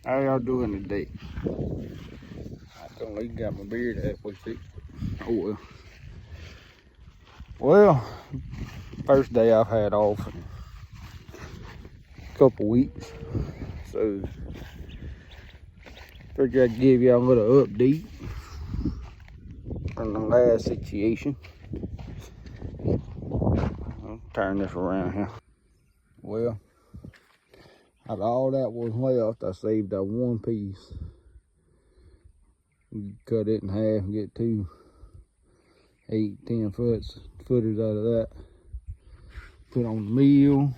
How y'all doing today? I don't even got my beard halfway fixed. Oh well. Well, first day I've had off in a couple weeks. So figured I'd give y'all a little update on the last situation. I'll turn this around here. Well, out of all that was left, I saved that one piece. Cut it in half and get 2 8-10 footers out of that. Put on the mill.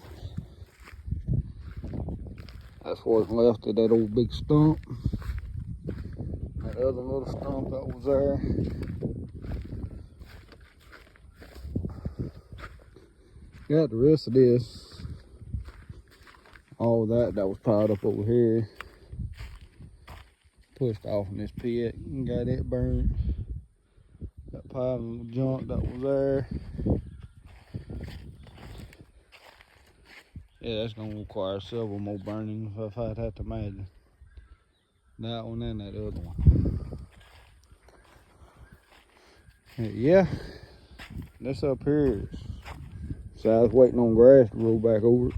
That's what's left of that old big stump. That other little stump that was there. Got the rest of this. All that was piled up over here. Pushed off in this pit and got it burned. That pile of junk that was there. Yeah, that's gonna require several more burnings if I'd have to imagine. That one and that other one. Yeah, this up here is, so I was waiting on grass to roll back over it.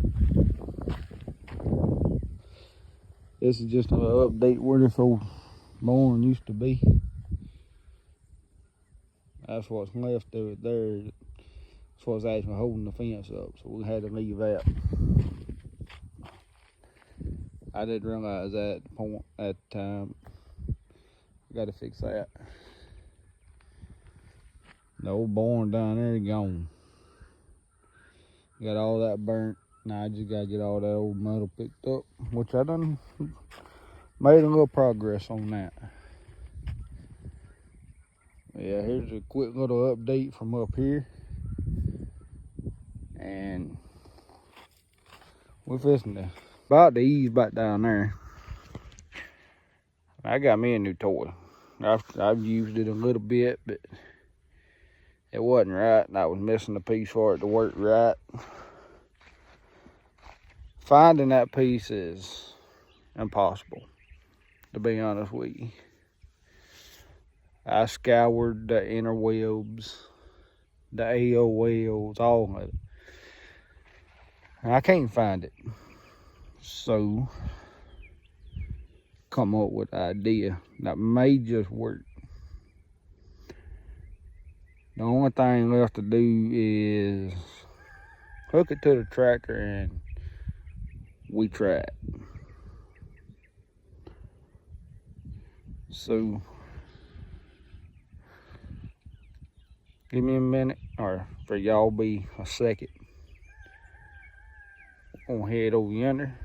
This is just an update where this old barn used to be. That's what's left of it there. That's what's actually holding the fence up, so we had to leave that. I didn't realize that at the point at the time. Got to fix that. The old barn down there gone. Got all that burnt. Now I just gotta get all that old metal picked up, which I done made a little progress on that. Yeah, here's a quick little update from up here. And we're fixing to about to ease back down there. I got me a new toy. I've used it a little bit, but it wasn't right, and I was missing a piece for it to work right. Finding that piece is impossible, to be honest with you. I scoured the interwebs, the AOLs, all of it. And I can't find it. So, come up with an idea that may just work. The only thing left to do is hook it to the tractor and we try it. So, give me a minute, or for y'all be a second. I'm gonna head over yonder.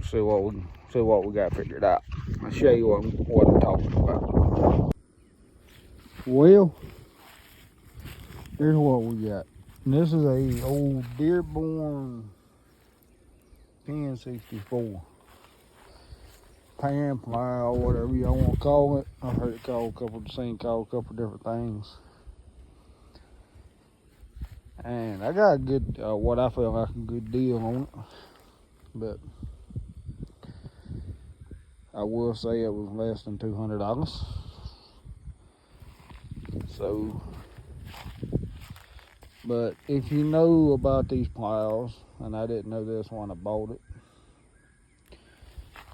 See what we got figured out. I'll show you what I'm talking about. Well, here's what we got. And this is a old Dearborn 1064 pan plow, whatever y'all want to call it. I've heard it called seen called a couple different things. And I got a good, what I feel like a good deal on it, but I will say it was less than $200. So, but if you know about these plows, and I didn't know this when I bought it,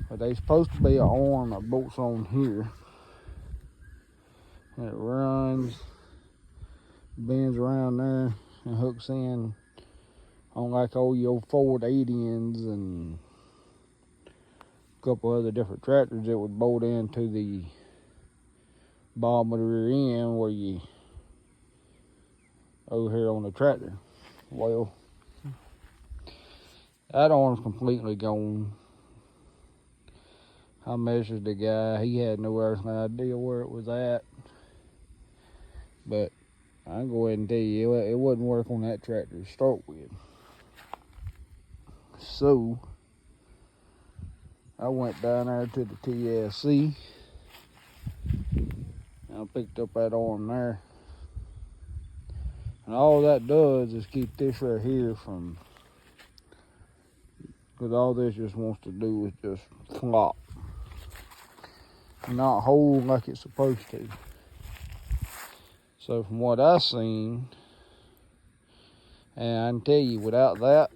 but they supposed to be an arm that bolts on here, and it runs, bends around there, and hooks in on like all your Ford 80s and a couple other different tractors that would bolt into the bottom of the rear end where you over here on the tractor. Well, that arm's completely gone. I measured the guy, he had no earthly idea where it was at. But I can go ahead and tell you, it wouldn't work on that tractor to start with. So, I went down there to the TSC, and I picked up that arm there. And all that does is keep this right here from because all this just wants to do is just flop, not hold like it's supposed to. So from what I've seen, and I can tell you, without that,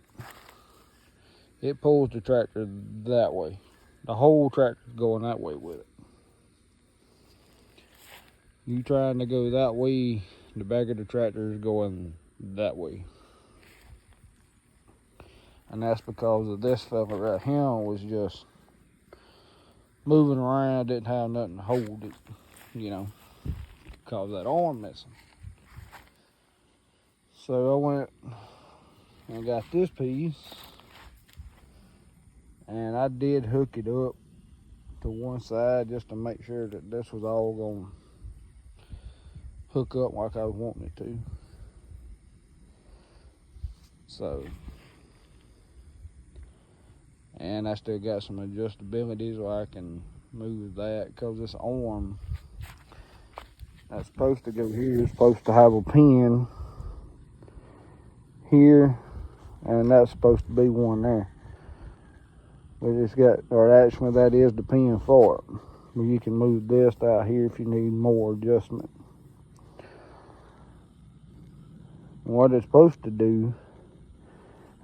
it pulls the tractor that way. The whole tractor's going that way with it. You trying to go that way, the back of the tractor is going that way. And that's because of this fella right here was just moving around, didn't have nothing to hold it, you know, cause that arm missing. So I went and got this piece, and I did hook it up to one side just to make sure that this was all going to hook up like I was wanting it to. So, and I still got some adjustability so I can move that, because this arm that's supposed to go here is supposed to have a pin here, and that's supposed to be one there. But it's got, or actually that is the pin for it. But you can move this out here if you need more adjustment. And what it's supposed to do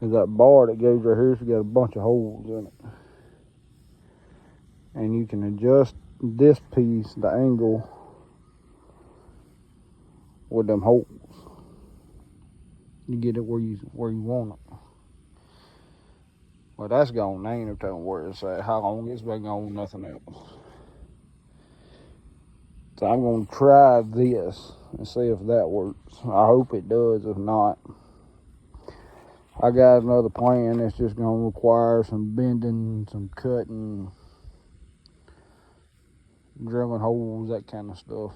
is that bar that goes right here, it's got a bunch of holes in it. And you can adjust this piece, the angle, with them holes. You get it where you want it. Well, that's gone. I ain't no telling where it's at, how long it's been gone, nothing else. So I'm going to try this and see if that works. I hope it does. If not, I got another plan that's just going to require some bending, some cutting, drilling holes, that kind of stuff.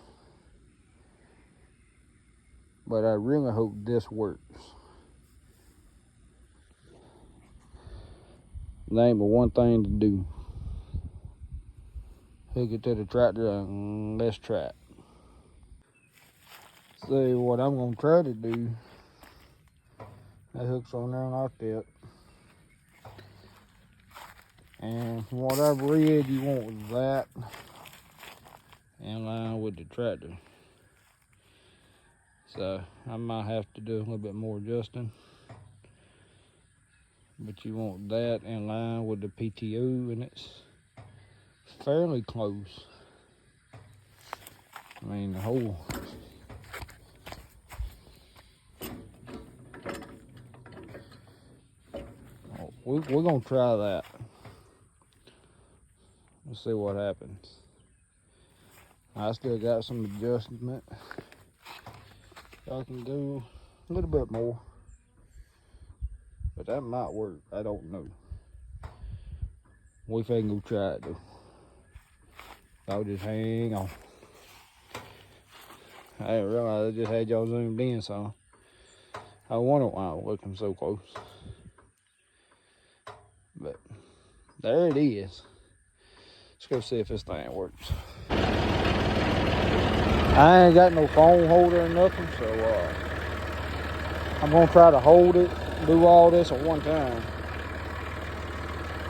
But I really hope this works. There ain't but one thing to do. Hook it to the tractor and let's try it. See, what I'm going to try to do, that hook's on there like that. And from what I've read, you want that in line with the tractor. So I might have to do a little bit more adjusting. But you want that in line with the PTO, and it's fairly close. I mean, the whole we're gonna try that. Let's see what happens. I still got some adjustment. I can do a little bit more, but that might work. I don't know. We can go try it though. I'll just hang on. I didn't realize I just had y'all zoomed in, so I wonder why I'm looking so close. But there it is. Let's go see if this thing works. I ain't got no phone holder or nothing, so I'm gonna try to hold it, do all this at one time.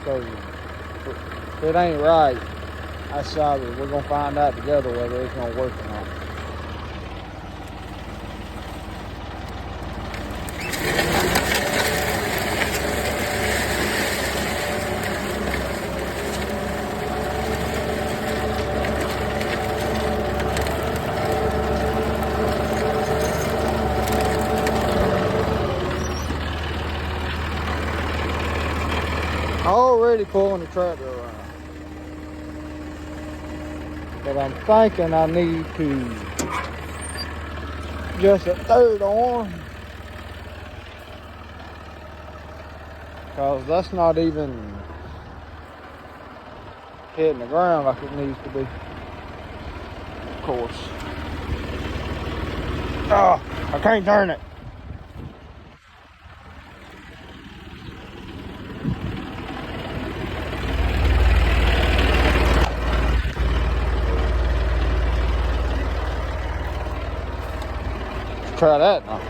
So if it ain't right, I sorry. We're gonna find out together whether it's gonna work or not. Already pulling the tractor around, but I'm thinking I need to just a third arm, because that's not even hitting the ground like it needs to be. Of course. Oh, I can't turn it. Try that now.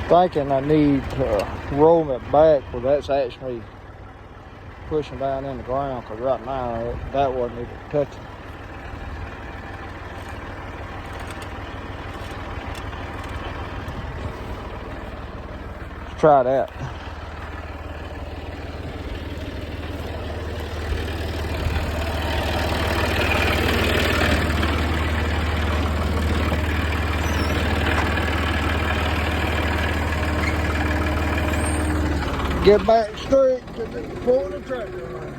Thinking I need to roll it back where that's actually pushing down in the ground, because right now that wasn't even touching. Let's try that. Get back straight because it's pulling the tractor around.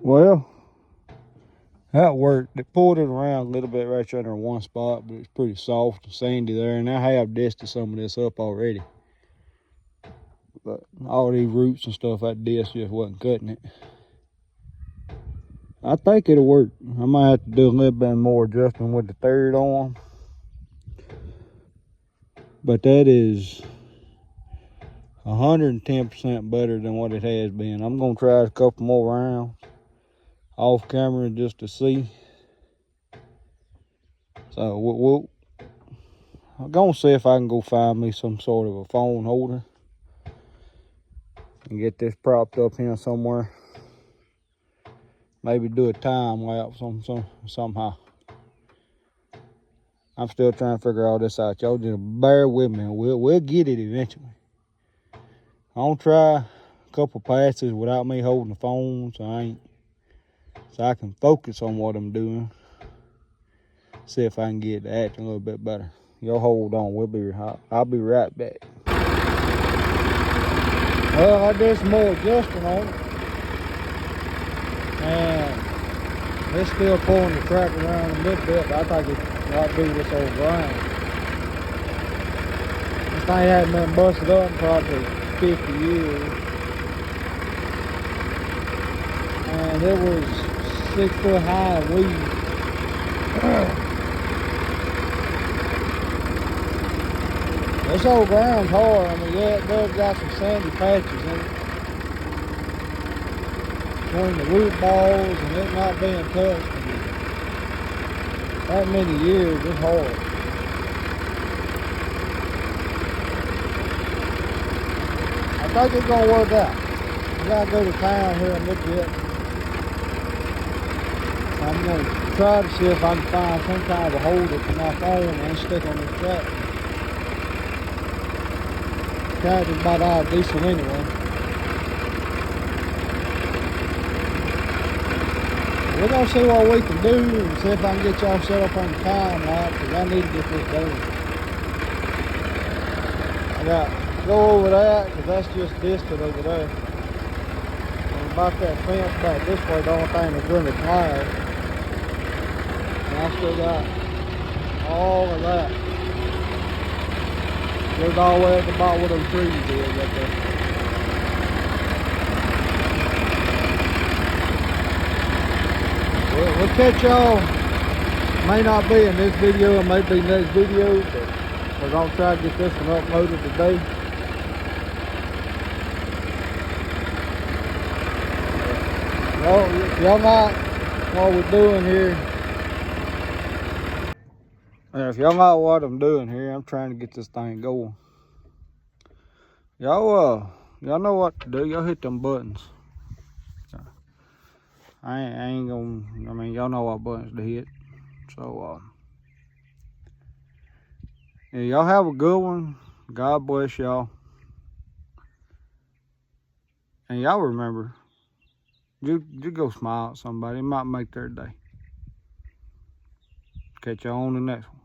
Well, that worked. It pulled it around a little bit right there in one spot, but it's pretty soft and sandy there. And I have dusted some of this up already. But all these roots and stuff, that disc just wasn't cutting it. I think it'll work. I might have to do a little bit more adjusting with the third arm. But that is 110% better than what it has been. I'm going to try a couple more rounds off camera just to see. So I'm going to see if I can go find me some sort of a phone holder and get this propped up here somewhere. Maybe do a time lapse somehow. I'm still trying to figure all this out. Y'all just bear with me. We'll get it eventually. I'll try a couple passes without me holding the phone, so I can focus on what I'm doing. See if I can get it acting a little bit better. Y'all hold on. I'll be right back. Well, I did some more adjusting on it, and it's still pulling the tractor around a little bit, but I think it might be this old ground. This thing hadn't been busted up in probably 50 years. And it was 6 foot high weed. This old ground's hard. I mean, yeah, it does got some sandy patches in it. Between the root balls and it not being touched that many years, it's hard. I think it's gonna work out. I gotta go to town here and look at it. I'm gonna try to see if I can find some kind of a holder for my phone and stick on this tractor. Tractor's about all decent anyway. We're gonna see what we can do and see if I can get y'all set up on the time lapse, because I need to get this done. I got to go over that because that's just distant over there. And about that fence back this way, the only thing that's really glass. And I still got all of that. Goes all the way at the bottom where those trees is right there. We'll catch y'all. May not be in this video, it may be next video, but we're gonna try to get this one uploaded today. Y'all might, what we're doing here. If y'all know what I'm doing here, I'm trying to get this thing going. Y'all know what to do. Y'all hit them buttons. I ain't gonna, I mean, y'all know what buttons to hit. So, yeah, y'all have a good one. God bless y'all. And y'all remember, you go smile at somebody. It might make their day. Catch y'all on the next one.